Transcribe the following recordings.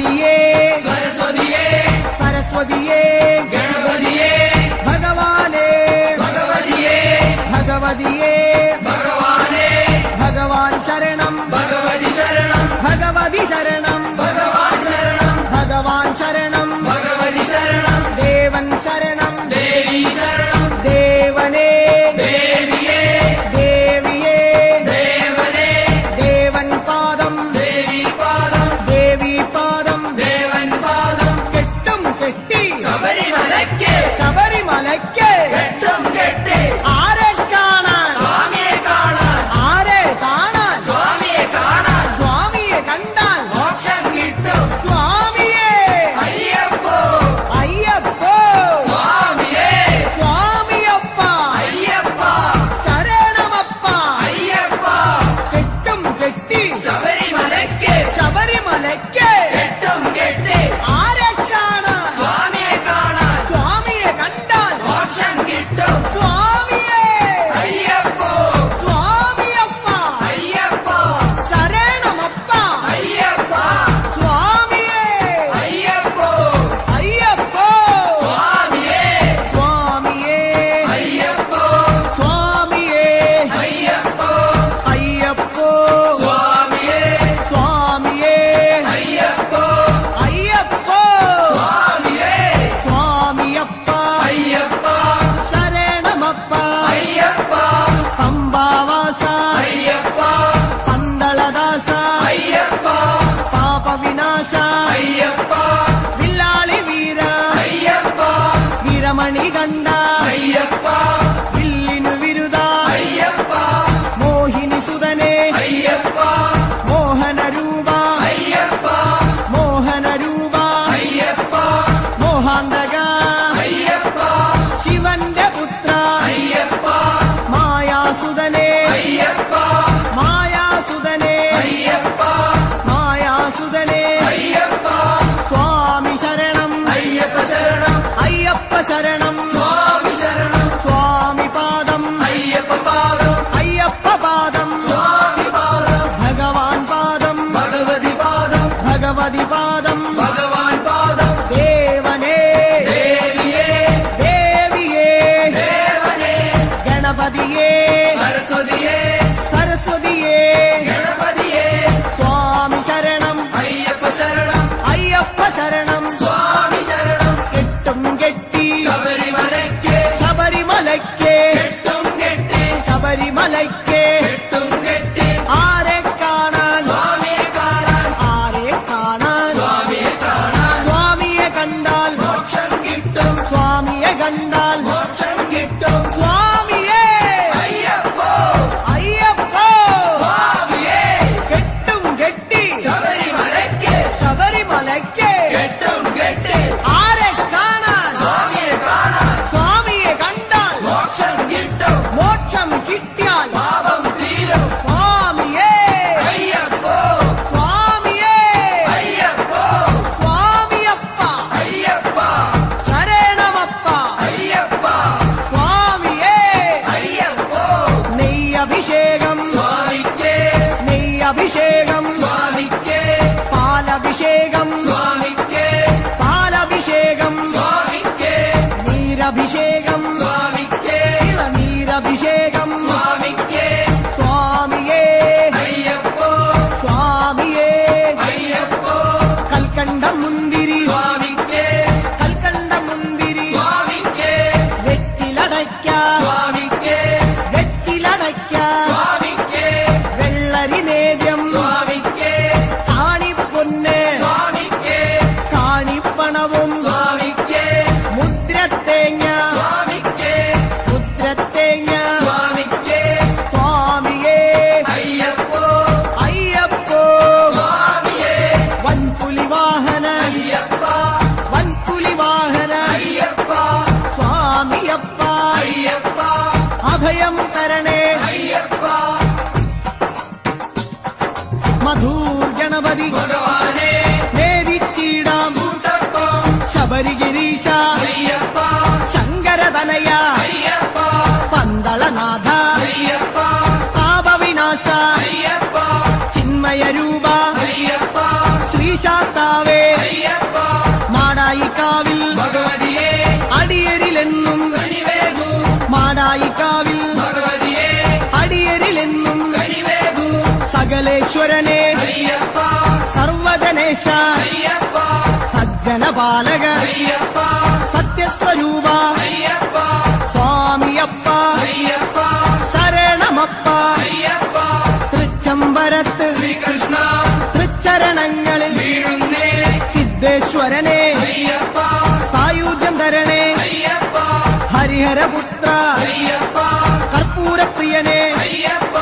ഗണപതിയേ സരസ്വതിയേ സരസ്വതിയേ ഗണപതിയേ ഭഗവാനേ ഭഗവതിയേ ഭഗവതിയേ ഭഗവാനേ ഭഗവാൻ ശരണം ഭഗവതി ശരണം ഭഗവതി ശരണം ഭഗവാൻ ശരണം ഭഗവാൻ ശരണം ഭഗവതി ശരണം ദേവൻ ശരണം ദേവി ശരണം ദേവനേ ദേവിയേ ദേവിയേ ദേവനേ ദേവൻ പാദം ദേവി പാദം ദേവി പാദം ദേവൻ പാദം കെട്ടും കെട്ടി ശബരിമലയ്ക്ക് ശബരിമലയ്ക്ക് കെട്ടും കെട്ടി ആരെ കാണാൻ സ്വാമിയെ കാണാൻ ആരെ കാണാൻ സ്വാമിയെ കാണാൻ സ്വാമിയെ കണ്ടാൽ മോക്ഷം കിട്ടും സ്വാമിയേ അയ്യപ്പോ അയ്യപ്പോ സ്വാമിയേ സ്വാമിയപ്പ അയ്യപ്പ ശരണമപ്പ അയ്യപ്പ കെട്ടും കെട്ടി ശബരിമലയ്ക്ക് ശബരിമലയ്ക്ക് കെട്ടും കെട്ടി ആരെ കാണാൻ സ്വാമിയെ കാണാൻ സ്വാമിയെ കണ്ടാൽ മോക്ഷം കിട്ടും സ്വാമിയേ അയ്യപ്പോ സ്വാമിയപ്പ അയ്യപ്പ ശരണമപ്പ അയ്യപ്പ സ്വാമിയേ അയ്യപ്പോ അയ്യപ്പോ സ്വാമിയേ സ്വാമിയേ അയ്യപ്പോ സ്വാമിയേ അയ്യപ്പോ അയ്യപ്പോ സ്വാമിയേ സ്വാമിയേ അയ്യപ്പോ അയ്യപ്പോ സ്വാമിയേ സ്വാമിയപ്പ അയ്യപ്പ ശരണമപ്പ അയ്യപ്പ പമ്പാവാസ അയ്യപ്പ പന്തളദാസ അയ്യപ്പ പാപവിനാശ അയ്യപ്പ വില്ലാളി വീര അയ്യപ്പ വീരമണി കണ്ട അയ്യപ്പ വില്ലിനു വിരുദ അയ്യപ്പ മോഹിനി സുതനെ അയ്യപ്പ മോഹനരൂപ അയ്യപ്പ മോഹനരൂപ അയ്യപ്പ മോഹാന്തക അയ്യപ്പ ശിവന്റെ പുത്ര അയ്യപ്പ മായാസുതനെ അയ്യപ്പ മായാസുതനെ അയ്യപ്പ മായാസുതനെ അയ്യപ്പ സ്വാമി ശരണം അയ്യപ്പ ശരണം അയ്യപ്പ ശരണം സ്വാമി ശരണം സ്വാമി പാദം അയ്യപ്പ പാദം അയ്യപ്പ പാദം സ്വാമി പാദം ഭഗവാൻ പാദം ഭഗവതി പാദം ഭഗവതി പാദം ഭഗവാൻ പാദം ദേവനേ ദേവിയേ ദേവിയേ ദേവനേ ഗണപതിയേ സരസ്വതിയേ സരസ്വതിയേ ഗണപതിയേ സ്വാമി ശരണം അയ്യപ്പ ശരണം അയ്യപ്പ ശരണം സ്വാമി ശരണം കെട്ടും കെട്ടി ശബരിമലയ്ക്ക് ശബരിമലയ്ക്ക് കെട്ടും കെട്ടി ശബരിമലയ്ക്ക് കെട്ടും കെട്ടി ആരെ കാണാൻ സ്വാമിയെ കാണാൻ ആരെ കാണാൻ സ്വാമിയെ കാണാൻ സ്വാമിയെ കണ്ടാൽ മോക്ഷം കിട്ടും സ്വാമിയെ കണ്ടാൽ മോക്ഷം കിട്ടും സ്വാമിയേ അയ്യപ്പോ അയ്യപ്പോ സ്വാമിയേ കെട്ടും കെട്ടി ശബരിമലയ്ക്ക് ശബരിമലയ്ക്ക് കെട്ടും കെട്ടി ആരെ കാണാൻ സ്വാമിയെ കാണാൻ സ്വാമിയെ കണ്ടാൽ മോക്ഷം കിട്ടും മോക്ഷം കിട്ടിയാൽ പാപം തീരും സ്വാമിയേ അയ്യപ്പോ സ്വാമിയേ അയ്യപ്പോ സ്വാമിയപ്പ അയ്യപ്പ ശരണമപ്പ അയ്യപ്പ സ്വാമിയേ അയ്യപ്പോ നെയ്യഭിഷേകം സ്വാമിക്ക് നെയ്യഭിഷേകം സ്വാമിക്ക് പാലഭിഷേകം സ്വാമിക്ക് പാലഭിഷേകം സ്വാമിക്ക് നീരഭിഷേകം സ്വാമിക്ക് നീരഭിഷേകം സ്വാമിക്ക് സ്വാമിയേ അയ്യപ്പോ സ്വാമിയേ അയ്യപ്പോ കൽക്കണ്ട മുന്തിരി സ്വാമിക്ക് കൽക്കണ്ട മുന്തിരി സ്വാമിക്ക് വെറ്റിലടയ്ക്ക സ്വാമിക്ക് വെറ്റിലടയ്ക്ക സ്വാമിക്ക് വെള്ളരി നേദ്യം സ്വാമിക്ക് കാണിപ്പൊന്ന് സ്വാമിക്ക് കാണിപ്പണവും സ്വാമിക്ക് മുദ്രത്തേങ്ങ സ്വാമിക്ക് മുദ്രത്തേങ്ങ സ്വാമിക്ക് സ്വാമിയേ അയ്യപ്പോ അയ്യപ്പോ സ്വാമിയേ വൻപുലി വാഹന അയ്യപ്പ വൻപുലി വാഹന അയ്യപ്പ സ്വാമിയപ്പ അയ്യപ്പ അഭയം തരണേ അയ്യപ്പ മധൂർ ഗണപതി ഭഗവാനേ നേരിച്ചിടാം കൂട്ടപ്പം ശബരിഗിരീശ അയ്യപ്പ ശങ്കരതനയ അയ്യപ്പ പന്തളനാഥ അയ്യപ്പ പാപവിനാശ അയ്യപ്പ ചിന്മയ രൂപ അയ്യപ്പ ശ്രീശാസ്താ മാതാവേ അയ്യപ്പ മാടായിക്കാവിൽ ഭഗവതിയേ അടിയരിലെന്നും കനിവേകൂ മാടായിക്കാവിൽ ഭഗവതിയേ അടിയരിലെന്നും കനിവേകൂ സകലേശ്വരനെ അയ്യപ്പ സർവജനേശ അയ്യപ്പ സജ്ജന ബാലക അയ്യപ്പ സത്യസ്വരൂപ അയ്യപ്പ സ്വാമിയപ്പ അയ്യപ്പ ശരണമപ്പ അയ്യപ്പ തൃച്ചംബരത്ത് ശ്രീകൃഷ്ണ തൃച്ചരണങ്ങളിൽ വീഴുന്നേ സിദ്ധേശ്വരനെ അയ്യപ്പ സായുജ്യം തരണേ അയ്യപ്പ ഹരിഹരപുത്ര അയ്യപ്പ കർപ്പൂരപ്രിയനെ അയ്യപ്പ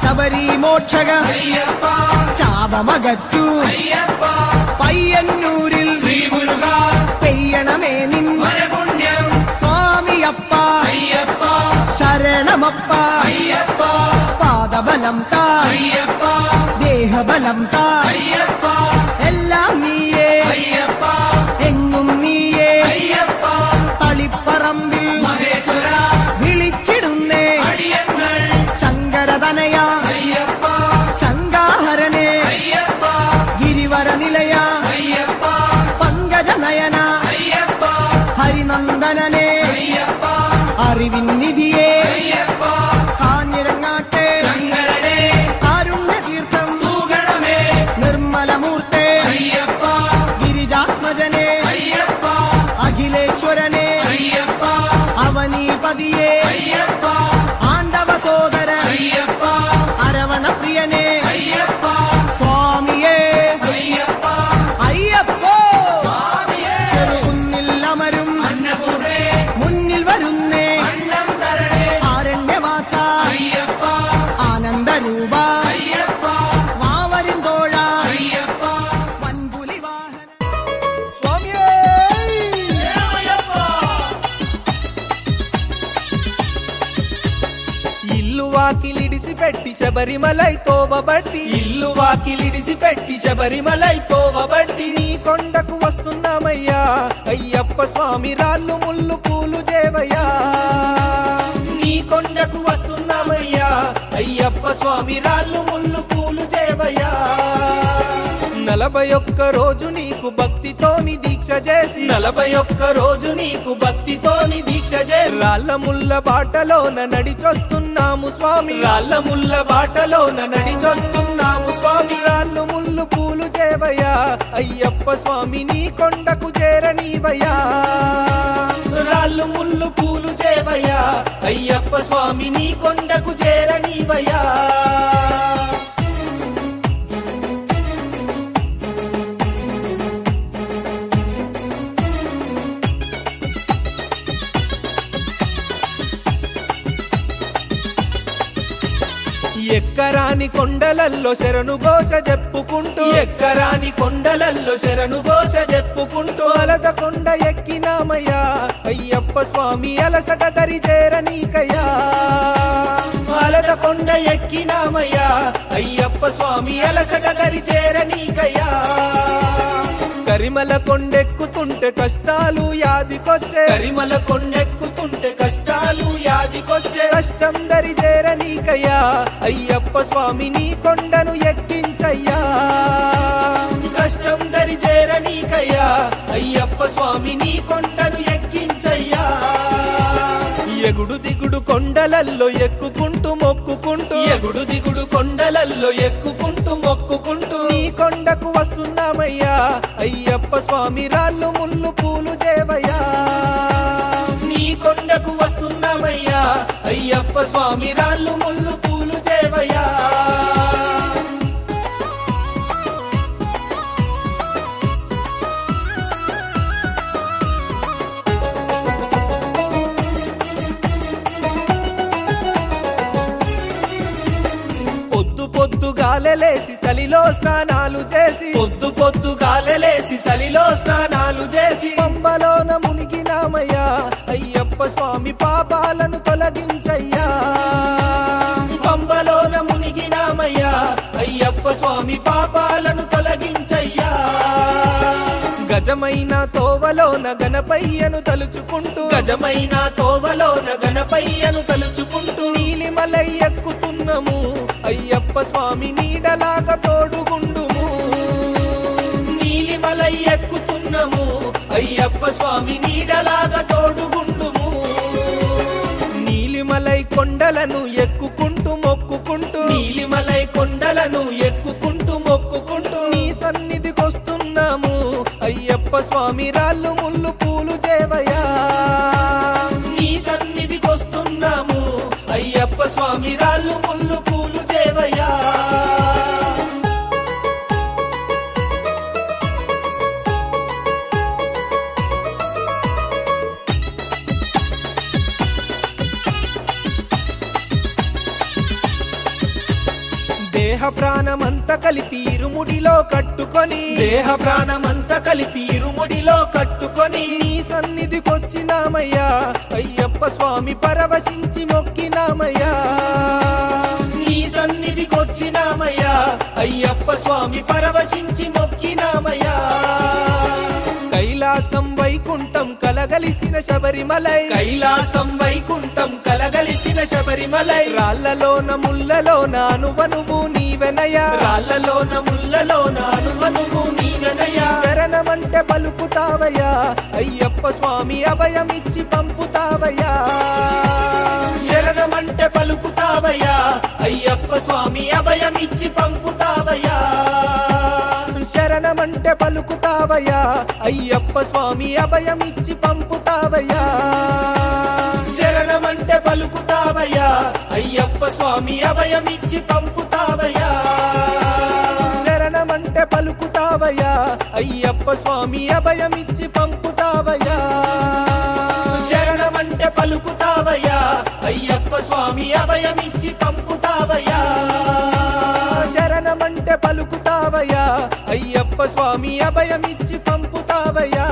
ശബരി മോക്ഷക അയ്യപ്പ ശാപമകറ്റു അയ്യപ്പ പയ്യന്നൂരിൽ ശ്രീമുരുക പെയ്യണമേ നിൻ മനപുണ്യം സ്വാമിയപ്പ അയ്യപ്പ ശരണമപ്പ അയ്യപ്പ പാദബലം താ അയ്യപ്പ ദേഹബലം താ അയ്യപ്പ എല്ലാം നീയേ അയ്യപ്പ എങ്ങും നീയേ അയ്യപ്പ തളിപ്പറമ്പിൽ മഹേശ്വര വിളിച്ചിടുന്നേ അടിയങ്ങൾ ശങ്കരതനയ അയ്യപ്പ ശങ്കാഹരനെ അയ്യപ്പ ഗിരിവര നിലയ അയ്യപ്പ പങ്കജനയന അയ്യപ്പ ഹരിനന്ദനനെ അയ്യപ്പ അറിവിൻ നിധിയെ അയ്യപ്പ കാഞ്ഞിരങ്ങാട്ടെ ശങ്കരനെ കാരുണ്യതീർത്ഥം തൂകണമേ നിർമ്മലമൂർത്തെ അയ്യപ്പ ഗിരിജാത്മജനെ അയ്യപ്പ അഖിലേശ്വരനെ അയ്യപ്പ അവനീപതിയെ അയ്യപ്പ ആണ്ടവ സോദര അയ്യപ്പ അരവണപ്രിയനെ അയ്യപ്പ സ്വാമിയേ അയ്യപ്പ അയ്യപ്പോ സ്വാമിയേ ചെറുകുന്നിൽ അമരും അന്നപൂർണേ മുന്നിൽ വരുന്നേ അന്നം തരണേ ആരണ്യവാസ അയ്യപ്പ ആനന്ദരൂപ അയ്യപ്പ വാവരിന്തോഴ അയ്യപ്പ വൻപുലി വാഹന స్వామియే ఇల్లు వాకిలిడిసి పెట్టి శబరిమలై తోవబట్టి ఇల్లు వాకిలిడిసి పెట్టి శబరిమలై తోవబట్టి నీ కొండకు వస్తున్నామయ్యా అయ్యప్ప స్వామి రాళ్ళు ముళ్ళు పూలు దేవయ్యా నీ కొండకు వస్తున్నామయ్యా అయ్యప్ప స్వామి రాళ్ళు ముళ్ళు పూలు దేవయ్యా 41 రోజు నీకు భక్తితోని దీక్ష చేసి 41 రోజు నీకు భక్తితోని దీక్ష చేసి రాళ్ళ ముళ్ళ బాటలోన నడిచొస్తున్నాము స్వామి రాళ్ళ ముళ్ళ బాటలోన నడిచొస్తున్నాము స్వామి రాళ్ళు ముళ్ళు పూలు చేవయ్యా అయ్యప్ప స్వామి నీ కొండకు చేరనీవయ్యా రాళ్ళు ముళ్ళు పూలు చేవయ్యా అయ్యప్ప స్వామి నీ కొండకు చేరనీవయ్యా ఎక్కరాని కొండలల్లో శరణు ఘోష చెప్పుకుంటూ ఎక్కరాని కొండలల్లో శరణు ఘోష చెప్పుకుంటూ అలద కొండ ఎక్కినామయ్యా అయ్యప్ప స్వామి అలసట దరి చేరనీకయ్యా అలద కొండ ఎక్కినామయ్యా అయ్యప్ప స్వామి అలసట దరి చేరనీకయ్యా కరిమల కొండెక్కుతుంటే కష్టాలు యాదికొచ్చే కరిమల కొండెక్కుతుంటే కష్టాలు యాదికొచ్చే కష్టం దరి చేరనీకయ్యా అయ్యప్ప స్వామి నీ కొండను ఎక్కించయ్యా కష్టం దరి చేరనీకయ్యా అయ్యప్ప స్వామి నీ కొండను ఎక్కించయ్యా ఎగుడు దిగుడు కొండలల్లో ఎక్కుకుంటూ మొక్కుకుంటూ ఎగుడు దిగుడు కొండలల్లో ఎక్కుకుంటూ మొక్కుకుంటూ నీ కొండకు వస్తున్నామయ్యా అయ్యప్ప స్వామి రాళ్ళు ముళ్ళు పూలు దేవయ్యా నీ కొండకు వస్తున్నామయ్యా అయ్యప్ప స్వామి రాళ్ళు ముళ్ళు పూలు దేవయ్యా పొద్దుగాలలేసి సలిలో స్నానాలు చేసి పొద్దుగాలలేసి సలిలో స్నానాలు చేసి పంబలోన మునిగినామయ్యా అయ్యప్ప స్వామి పాపాలను తొలగించయ్యా పంబలోన మునిగినామయ్యా అయ్యప్ప స్వామి పాపాలను తొలగించయ్యా గజమైన తోవలోన గణపయ్యను తలుచుకుంటూ గజమైన తోవలోన గణపయ్యను తలుచుకుంటూ నీలిమలై ఎక్కుతున్నాము అయ్యప్ప స్వామి నీడలాగా తోడుగుండుము నీలిమలై నీలిమలై ఎక్కుతున్నాము అయ్యప్ప స్వామి నీడలాగా తోడుగుండుము నీలిమలై కొండలను ఎక్కుకుంటూ మొక్కుకుంటూ నీలిమలై కొండలను ఎక్కుకుంటూ మొక్కుకుంటూ నీ సన్నిధికొస్తున్నాము అయ్యప్ప స్వామి రాళ్ళు ముళ్ళు పూలు చేవయ్యా నీ సన్నిధికొస్తున్నాము అయ్యప్ప స్వామి రాళ్ళు ముళ్ళు పూలు చేవయ్యా దేహ ప్రాణమంతా కలిపి ఇరుముడిలో కట్టుకొని దేహ ప్రాణమంతా కలిపి ఇరుముడిలో కట్టుకొని నీ సన్నిధికొచ్చినామయ్యా అయ్యప్ప స్వామి పరవశించి మొక్కినామయ్యా నీ సన్నిధికొచ్చినామయ్యా అయ్యప్ప స్వామి పరవశించి మొక్కినామయ్యా కైలాసం వైకుంఠం కలగలిసిన శబరిమలై కైలాసం వైకుంఠం కలగలిసిన శబరిమలై రాళ్లలోన ముళ్ళలోన అనువనువు నీవెనయా రాళ్లలోన ముళ్ళలోన అనువనువు నీవెనయా శరణమంటే పలుకుతావయ్యా అయ్యప్ప స్వామి అభయమిచ్చి పంపుతావయ్యా శరణమంటే పలుకుతావయ్యా అయ్యప్ప స్వామి అభయమిచ్చి పంపుతావయ్యా శరణమంటే పలుకుతావయ్యా అయ్యప్ప స్వామి అభయమిచ్చి పంపుతావయ్యా శరణమంటే పలుకుతావయ్యా అయ్యప్ప స్వామి అభయమిచ్చి పంపుతావయ్యా శరణమంటే పలుకుతావయ్యా అయ్యప్ప స్వామి అభయమిచ్చి పంపుతావయ్యా శరణమంటే పలుకుతావయ్యా అయ్యప్ప స్వామి అభయమిచ్చి పంపుతావయ్యా శరణమంటే పలుకుతావయ్యా అయ్యప్ప స్వామి అభయమిచ్చి పంపుతావయ్యా